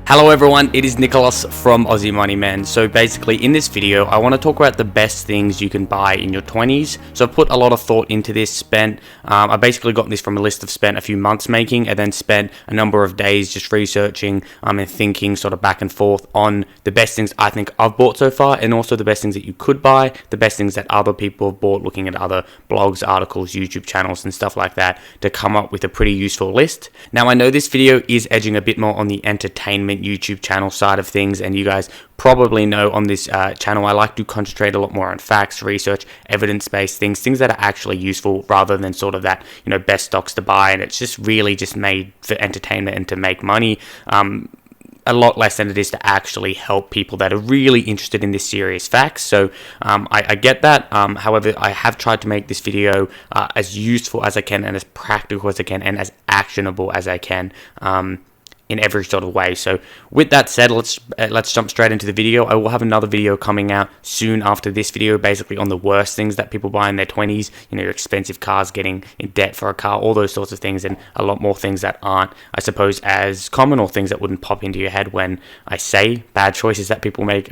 Hello everyone, it is Nicholas from Aussie MONEYMAN. So basically in this video I want to talk about the best things you can buy in your 20s. So I've put a lot of thought into this, I basically got this from a list I've spent a few months making and then spent a number of days just researching and thinking sort of back and forth on the best things I think I've bought so far, and also the best things that you could buy, the best things that other people have bought, looking at other blogs, articles, YouTube channels and stuff like that to come up with a pretty useful list. Now I know this video is edging a bit more on the entertainment YouTube channel side of things, and you guys probably know on this channel I like to concentrate a lot more on facts, research, evidence-based things that are actually useful rather than sort of that, best stocks to buy, and it's just really just made for entertainment and to make money. A lot less than it is to actually help people that are really interested in this serious facts. So I get that. However, I have tried to make this video as useful as I can and as practical as I can and as actionable as I can in every sort of way. So with that said, let's jump straight into the video. I will have another video coming out soon after this video, basically on the worst things that people buy in their 20s, your expensive cars, getting in debt for a car, all those sorts of things, and a lot more things that aren't, I suppose, as common, or things that wouldn't pop into your head when I say bad choices that people make,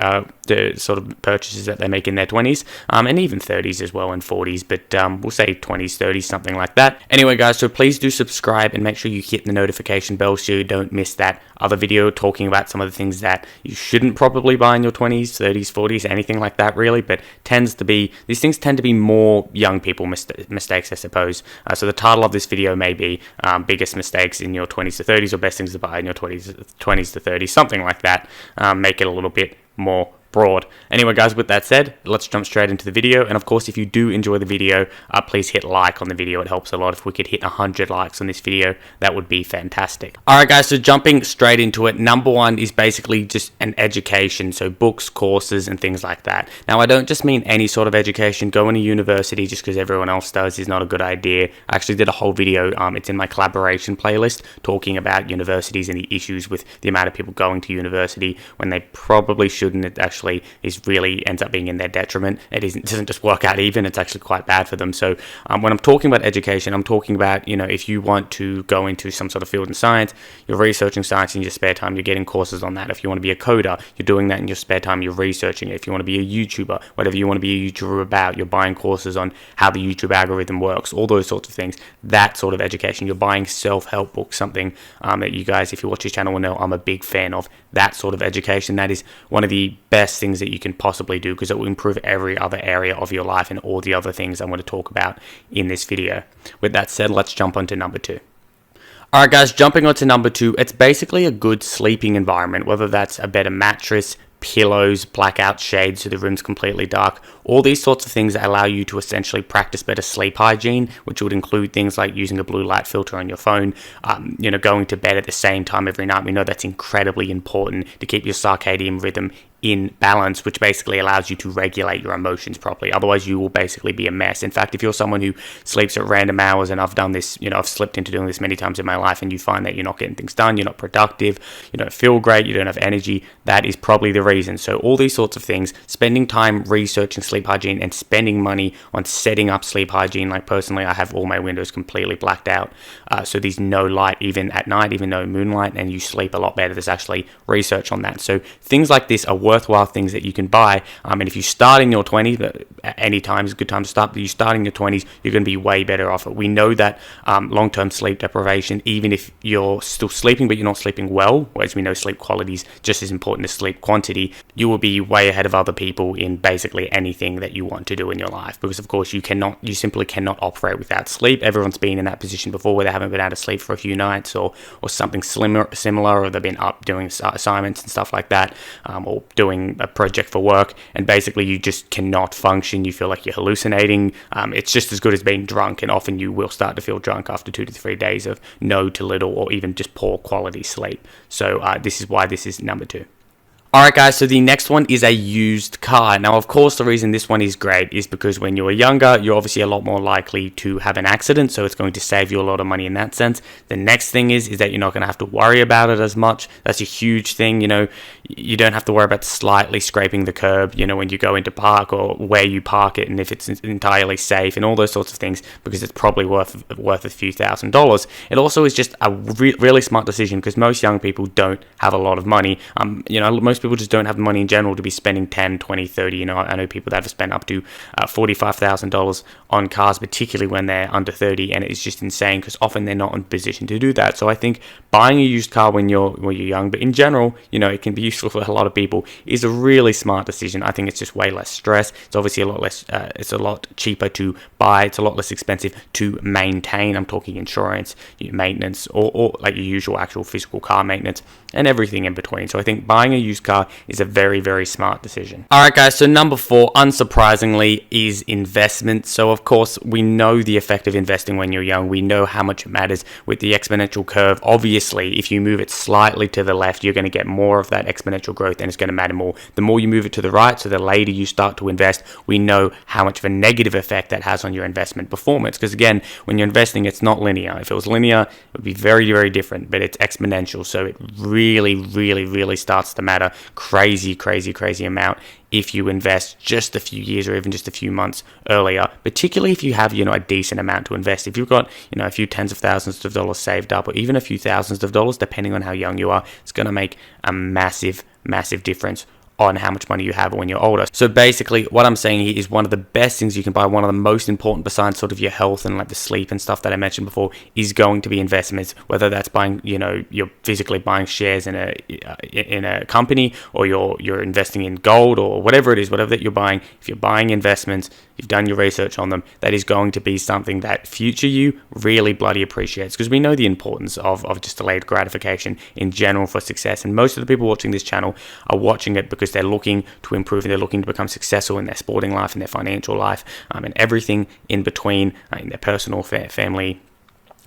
the sort of purchases that they make in their 20s, and even 30s as well, and 40s, but we'll say 20s, 30s, something like that. Anyway guys, so please do subscribe and make sure you hit the notification bell so you don't miss that other video talking about some of the things that you shouldn't probably buy in your 20s, 30s, 40s, anything like that really, but these things tend to be more young people mistakes, I suppose. So the title of this video may be biggest mistakes in your 20s to 30s, or best things to buy in your 20s to 30s, something like that. Make it a little bit more broad. Anyway guys, with that said, let's jump straight into the video. And of course, if you do enjoy the video, please hit like on the video. It helps a lot. If we could hit 100 likes on this video, that would be fantastic. Alright guys, so jumping straight into it, number one is basically just an education, so books, courses and things like that. Now I don't just mean any sort of education. Going to university just because everyone else does is not a good idea. I actually did a whole video, it's in my collaboration playlist, talking about universities and the issues with the amount of people going to university when they probably shouldn't. It actually really ends up being in their detriment. It doesn't just work out even, it's actually quite bad for them. So when I'm talking about education, I'm talking about, if you want to go into some sort of field in science, you're researching science in your spare time, you're getting courses on that. If you want to be a coder, you're doing that in your spare time, you're researching it. If you want to be a YouTuber, whatever you want to be a YouTuber about, you're buying courses on how the YouTube algorithm works, all those sorts of things. That sort of education. You're buying self-help books, something that you guys, if you watch this channel, will know I'm a big fan of. That sort of education, that is one of the best things that you can possibly do, because it will improve every other area of your life and all the other things I'm going to talk about in this video. With that said, let's jump on to number two. Alright guys, jumping on to number two, it's basically a good sleeping environment, whether that's a better mattress, pillows, blackout shades so the room's completely dark, all these sorts of things that allow you to essentially practice better sleep hygiene, which would include things like using a blue light filter on your phone, going to bed at the same time every night. We know that's incredibly important to keep your circadian rhythm in balance, which basically allows you to regulate your emotions properly. Otherwise you will basically be a mess. In fact, if you're someone who sleeps at random hours, and I've done this, I've slipped into doing this many times in my life, and you find that you're not getting things done, you're not productive, you don't feel great, you don't have energy, that is probably the reason. So all these sorts of things, spending time researching sleep hygiene and spending money on setting up sleep hygiene. Like personally, I have all my windows completely blacked out, so there's no light even at night, even though moonlight, and you sleep a lot better. There's actually research on that. So things like this are worthwhile things that you can buy, and if you start in your 20s, at any time is a good time to start, but you start in your 20s, you're going to be way better off. We know that long-term sleep deprivation, even if you're still sleeping but you're not sleeping well, as we know sleep quality is just as important as sleep quantity, you will be way ahead of other people in basically anything that you want to do in your life, because of course you simply cannot operate without sleep. Everyone's been in that position before where they haven't been able to sleep for a few nights, or something similar, or they've been up doing assignments and stuff like that, or doing a project for work, and basically you just cannot function. You feel like you're hallucinating. It's just as good as being drunk, and often you will start to feel drunk after 2 to 3 days of no to little or even just poor quality sleep. So this is why this is number two. Alright guys, so the next one is a used car. Now of course the reason this one is great is because when you're younger, you're obviously a lot more likely to have an accident, so it's going to save you a lot of money in that sense. The next thing is that you're not going to have to worry about it as much. That's a huge thing, you know. You don't have to worry about slightly scraping the curb, you know, when you go into park, or where you park it and if it's entirely safe and all those sorts of things, because it's probably worth a few $1,000s. It also is just a really smart decision because most young people don't have a lot of money. You know, most people just don't have the money in general to be spending 10, 20, 30. You know, I know people that have spent up to $45,000 on cars, particularly when they're under 30, and it's just insane because often they're not in a position to do that. So I think buying a used car when you're young, but in general, you know, it can be useful for a lot of people, is a really smart decision. I think it's just way less stress. It's obviously a lot less. It's a lot cheaper to buy. It's a lot less expensive to maintain. I'm talking insurance, maintenance, or like your usual actual physical car maintenance, and everything in between. So I think buying a used car is a very, very smart decision. Alright guys, so number 4, unsurprisingly, is investment. So of course, we know the effect of investing when you're young. We know how much it matters with the exponential curve. Obviously, if you move it slightly to the left, you're going to get more of that exponential growth, and it's going to matter more. The more you move it to the right, so the later you start to invest, we know how much of a negative effect that has on your investment performance. Because again, when you're investing, it's not linear. If it was linear, it would be very, very different, but it's exponential. So it really, really, really starts to matter crazy amount if you invest just a few years or even just a few months earlier, particularly if you have, you know, a decent amount to invest. If you've got, you know, a few tens of thousands of dollars saved up, or even a few thousands of dollars, depending on how young you are, it's going to make a massive difference on how much money you have when you're older. So basically what I'm saying here is one of the best things you can buy, one of the most important besides sort of your health and like the sleep and stuff that I mentioned before, is going to be investments. Whether that's buying, you know, you're physically buying shares in a company, or you're investing in gold, or whatever it is, whatever that you're buying. If you're buying investments, you've done your research on them, that is going to be something that future you really bloody appreciates, because we know the importance of just delayed gratification in general for success. And most of the people watching this channel are watching it because they're looking to improve and they're looking to become successful in their sporting life and their financial life, and everything in between, in their personal, family,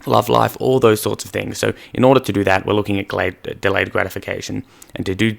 love life, all those sorts of things. So in order to do that, we're looking at delayed gratification, and to do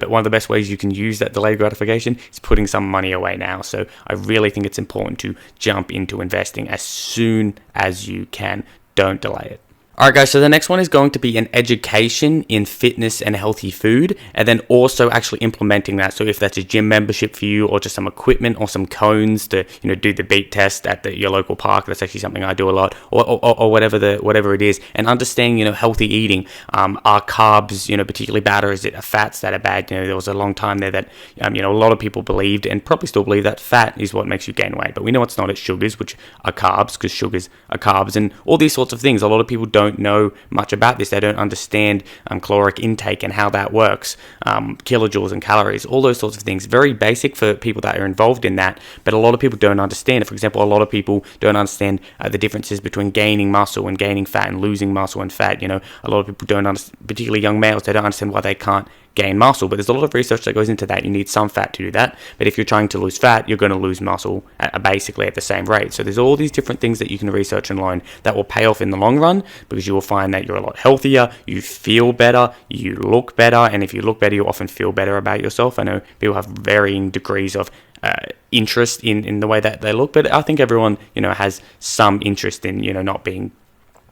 one of the best ways you can use that delayed gratification is putting some money away now. So I really think it's important to jump into investing as soon as you can. Don't delay it. Alright guys, so the next one is going to be an education in fitness and healthy food, and then also actually implementing that. So if that's a gym membership for you, or just some equipment or some cones to, you know, do the beat test at your local park, that's actually something I do a lot, or whatever it is. And understanding, you know, healthy eating. Are carbs, you know, particularly bad, or is it fats that are bad? You know, there was a long time there that, you know, a lot of people believed, and probably still believe, that fat is what makes you gain weight. But we know it's not. It's sugars, which are carbs, because sugars are carbs, and all these sorts of things. A lot of people don't know much about this. They don't understand caloric intake and how that works, kilojoules and calories, all those sorts of things. Very basic for people that are involved in that, but a lot of people don't understand it. For example, a lot of people don't understand the differences between gaining muscle and gaining fat, and losing muscle and fat. You know, a lot of people don't understand, particularly young males, they don't understand why they can't gain muscle, but there's a lot of research that goes into that. You need some fat to do that, but if you're trying to lose fat, you're going to lose muscle basically at the same rate. So there's all these different things that you can research and learn that will pay off in the long run, because you will find that you're a lot healthier, you feel better, you look better, and if you look better, you often feel better about yourself. I know people have varying degrees of interest in the way that they look, but I think everyone, you know, has some interest in, you know, not being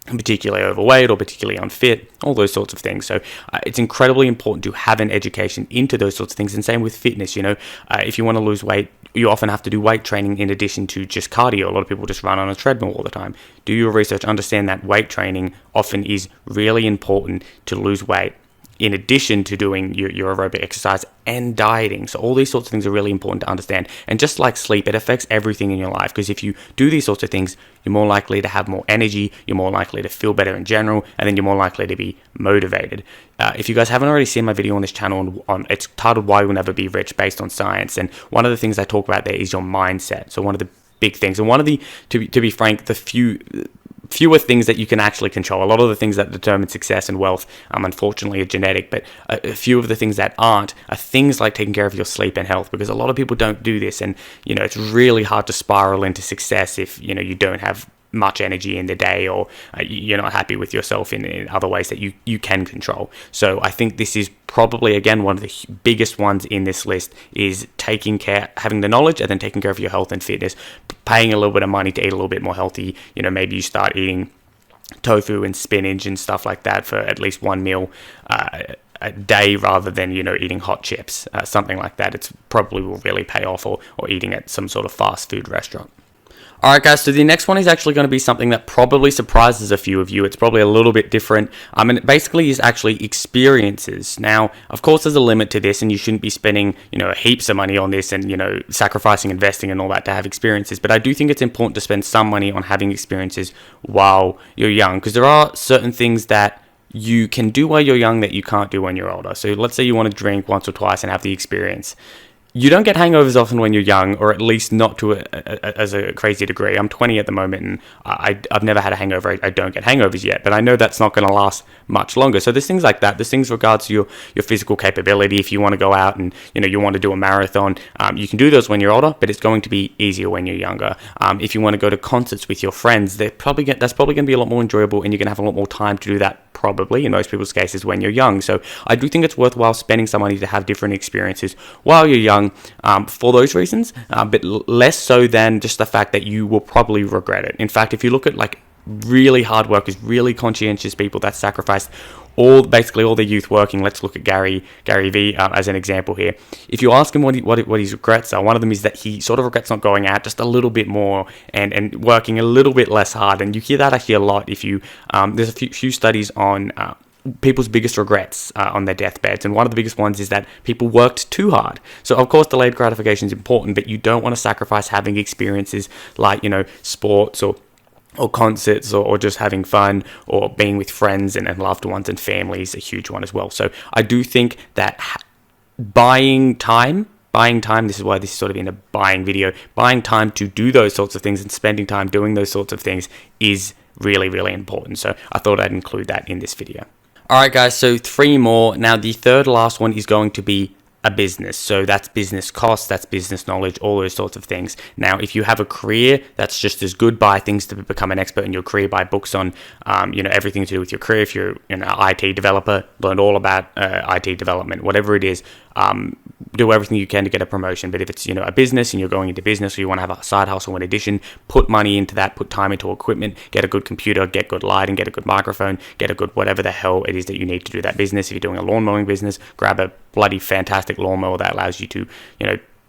particularly overweight or particularly unfit, all those sorts of things. So it's incredibly important to have an education into those sorts of things. And same with fitness. You know, if you want to lose weight, you often have to do weight training in addition to just cardio. A lot of people just run on a treadmill all the time. Do your research, understand that weight training often is really important to lose weight, in addition to doing your aerobic exercise and dieting. So all these sorts of things are really important to understand. And just like sleep, it affects everything in your life, because if you do these sorts of things, you're more likely to have more energy, you're more likely to feel better in general, and then you're more likely to be motivated. If you guys haven't already seen my video on this channel, it's titled Why You'll Never Be Rich, based on science, and one of the things I talk about there is your mindset. So one of the big things, and one of the, to be frank, the fewer things that you can actually control. A lot of the things that determine success and wealth, unfortunately, are genetic, but a few of the things that aren't are things like taking care of your sleep and health, because a lot of people don't do this, and, you know, it's really hard to spiral into success if, you know, you don't have much energy in the day, or you're not happy with yourself in other ways that you can control. So I think this is probably, again, one of the biggest ones in this list, is taking care, having the knowledge, and then taking care of your health and fitness, paying a little bit of money to eat a little bit more healthy. Maybe you start eating tofu and spinach and stuff like that for at least one meal a day, rather than eating hot chips, something like that. It's probably will really pay off, or eating at some sort of fast food restaurant. Alright guys, so the next one is actually going to be something that probably surprises a few of you. It's probably a little bit different. And it basically is actually experiences. Now, of course, there's a limit to this, and you shouldn't be spending, heaps of money on this, and, sacrificing, investing and all that to have experiences. But I do think it's important to spend some money on having experiences while you're young, because there are certain things that you can do while you're young that you can't do when you're older. So let's say you want to drink once or twice and have the experience. You don't get hangovers often when you're young, or at least not to as a crazy degree. I'm 20 at the moment, and I've never had a hangover. I don't get hangovers yet, but I know that's not going to last much longer. So there's things like that. There's things regards to your physical capability. If you want to go out and you want to do a marathon, you can do those when you're older, but it's going to be easier when you're younger. If you want to go to concerts with your friends, that's probably going to be a lot more enjoyable, and you're going to have a lot more time to do that, probably in most people's cases, when you're young. So I do think it's worthwhile spending some money to have different experiences while you're young, for those reasons, but less so than just the fact that you will probably regret it. In fact, if you look at really hard workers, really conscientious people that sacrificed basically all their youth working. Let's look at Gary V as an example here. If you ask him what his regrets are, one of them is that he sort of regrets not going out just a little bit more and working a little bit less hard. And you hear that actually a lot. If you there's a few studies on people's biggest regrets on their deathbeds, and one of the biggest ones is that people worked too hard. So of course delayed gratification is important, but you don't want to sacrifice having experiences like sports or concerts, or just having fun, or being with friends and loved ones and family is a huge one as well. So I do think that buying time, this is why this is sort of in a buying video, buying time to do those sorts of things and spending time doing those sorts of things is really, really important. So I thought I'd include that in this video. Alright guys, so 3 more. Now the third last one is going to be a business. So that's business costs, that's business knowledge, all those sorts of things. Now, if you have a career, that's just as good. Buy things to become an expert in your career. Buy books on, everything to do with your career. If you're an IT developer, learn all about IT development, whatever it is. Do everything you can to get a promotion. But if it's a business and you're going into business, or you want to have a side hustle in addition, put money into that, put time into equipment, get a good computer, get good lighting, get a good microphone, get a good whatever the hell it is that you need to do that business. If you're doing a lawn mowing business, grab a bloody fantastic lawnmower that allows you to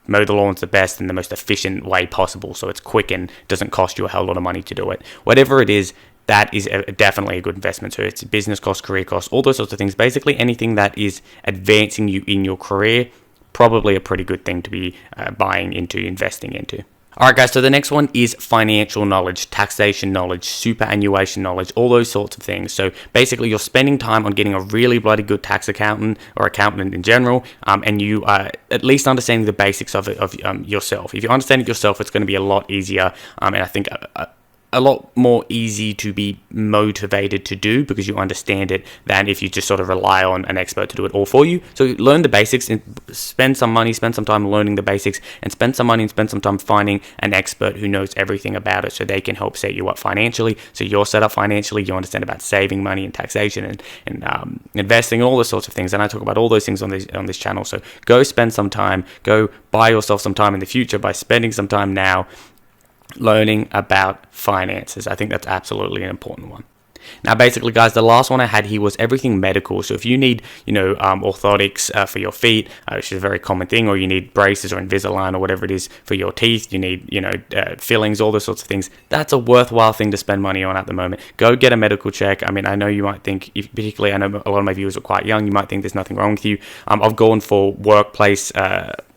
mow the lawns the best and the most efficient way possible, so it's quick and doesn't cost you a hell lot of money to do it. Whatever it is, that is definitely a good investment. So it's business costs, career costs, all those sorts of things. Basically anything that is advancing you in your career, probably a pretty good thing to be buying into, investing into. Alright guys, so the next one is financial knowledge, taxation knowledge, superannuation knowledge, all those sorts of things. So basically you're spending time on getting a really bloody good tax accountant, or accountant in general, and you are at least understanding the basics of yourself. If you understand it yourself, it's going to be a lot easier, and I think a lot more easy to be motivated to do, because you understand it, than if you just sort of rely on an expert to do it all for you. So learn the basics and spend some money, spend some time learning the basics, and spend some money and spend some time finding an expert who knows everything about it, so they can help set you up financially. So you're set up financially, you understand about saving money and taxation and investing, all those sorts of things. And I talk about all those things on this channel. So go spend some time, go buy yourself some time in the future by spending some time now learning about finances. I think that's absolutely an important one. Now, basically, guys, the last one I had here was everything medical. So if you need, orthotics for your feet, which is a very common thing, or you need braces or Invisalign or whatever it is for your teeth, you need, fillings, all those sorts of things. That's a worthwhile thing to spend money on at the moment. Go get a medical check. I mean, I know you might think, particularly, I know a lot of my viewers are quite young, you might think there's nothing wrong with you. I've gone for workplace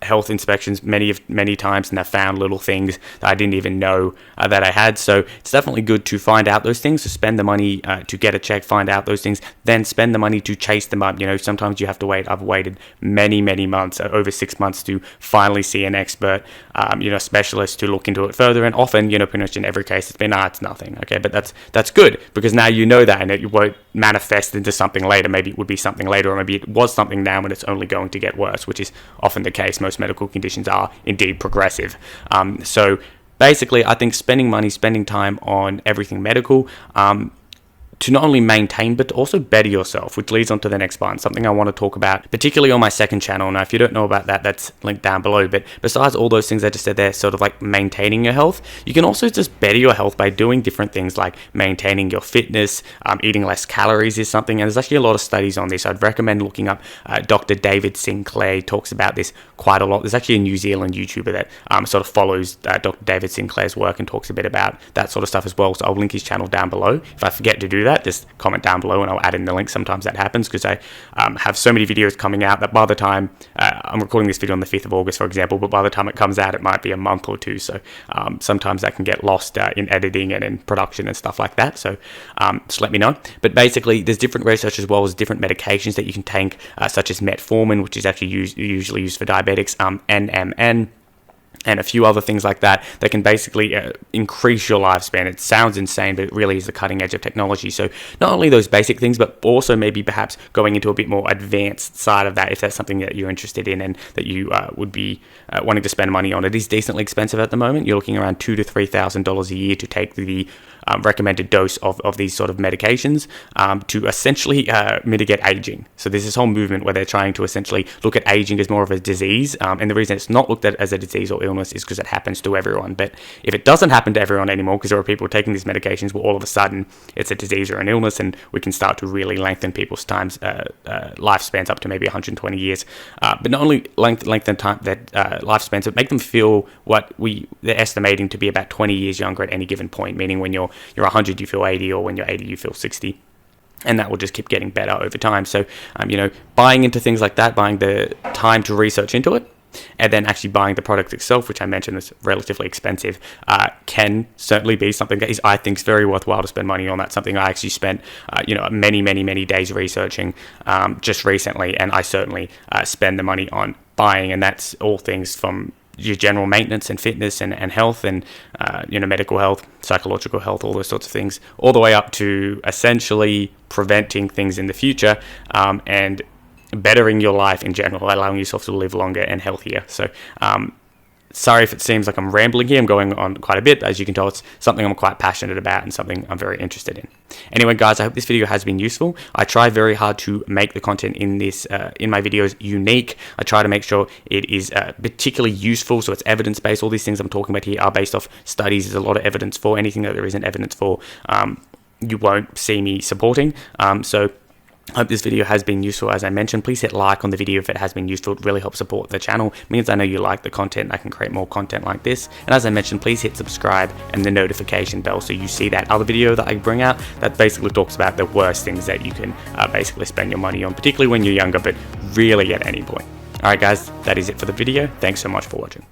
health inspections many times, and I've found little things that I didn't even know that I had. So it's definitely good to find out those things, to spend the money to get a check, find out those things, then spend the money to chase them up. Sometimes you have to wait. I've waited many months, over 6 months, to finally see an expert, specialist to look into it further. And often, pretty much in every case, it's been, it's nothing. Okay, but that's good, because now you know that, and it won't manifest into something later. Maybe it would be something later, or maybe it was something now and it's only going to get worse, which is often the case. Most medical conditions are indeed progressive. So basically, I think spending money, spending time on everything medical, to not only maintain but to also better yourself, which leads on to the next part, something I want to talk about, particularly on my second channel. Now, if you don't know about that, that's linked down below. But besides all those things I just said there, sort of like maintaining your health, you can also just better your health by doing different things like maintaining your fitness, eating less calories is something, and there's actually a lot of studies on this. I'd recommend looking up Dr. David Sinclair. He talks about this quite a lot. There's actually a New Zealand YouTuber that sort of follows Dr. David Sinclair's work and talks a bit about that sort of stuff as well. So I'll link his channel down below. If I forget to do that, just comment down below and I'll add in the link. Sometimes that happens because I have so many videos coming out that by the time I'm recording this video on the 5th of August, for example, but by the time it comes out, it might be a month or two. So sometimes that can get lost in editing and in production and stuff like that. So just let me know. But basically, there's different research as well as different medications that you can take, such as metformin, which is actually usually used for diabetics, NMN, and a few other things like that that can basically increase your lifespan. It sounds insane, but it really is the cutting edge of technology. So not only those basic things, but also maybe perhaps going into a bit more advanced side of that, if that's something that you're interested in and that you would be wanting to spend money on. It is decently expensive at the moment. You're looking around $2,000 to $3,000 a year to take the recommended dose of these sort of medications to essentially mitigate aging. So there's this whole movement where they're trying to essentially look at aging as more of a disease, and the reason it's not looked at as a disease or illness is because it happens to everyone. But if it doesn't happen to everyone anymore, because there are people taking these medications, well, all of a sudden it's a disease or an illness, and we can start to really lengthen people's lifespans up to maybe 120 years. But not only lengthen time that lifespans, but make them feel what they're estimating to be about 20 years younger at any given point, meaning when you're 100 you feel 80, or when you're 80 you feel 60, and that will just keep getting better over time. So buying into things like that, buying the time to research into it, and then actually buying the product itself, which I mentioned is relatively expensive, can certainly be something that I think is very worthwhile to spend money on. That's something I actually spent many days researching just recently, and I certainly spend the money on buying, and that's all things from your general maintenance and fitness and health and medical health, psychological health, all those sorts of things, all the way up to essentially preventing things in the future and bettering your life in general, allowing yourself to live longer and healthier. So sorry if it seems like I'm rambling here. I'm going on quite a bit, but as you can tell, it's something I'm quite passionate about and something I'm very interested in. Anyway, guys, I hope this video has been useful. I try very hard to make the content in my videos unique. I try to make sure it is particularly useful, so it's evidence-based. All these things I'm talking about here are based off studies. There's a lot of evidence for anything that there isn't evidence for. You won't see me supporting. So I hope this video has been useful. As I mentioned, please hit like on the video if it has been useful. It really helps support the channel. It means I know you like the content. I can create more content like this. And as I mentioned, please hit subscribe and the notification bell so you see that other video that I bring out that basically talks about the worst things that you can basically spend your money on, particularly when you're younger, but really at any point. Alright guys, that is it for the video. Thanks so much for watching.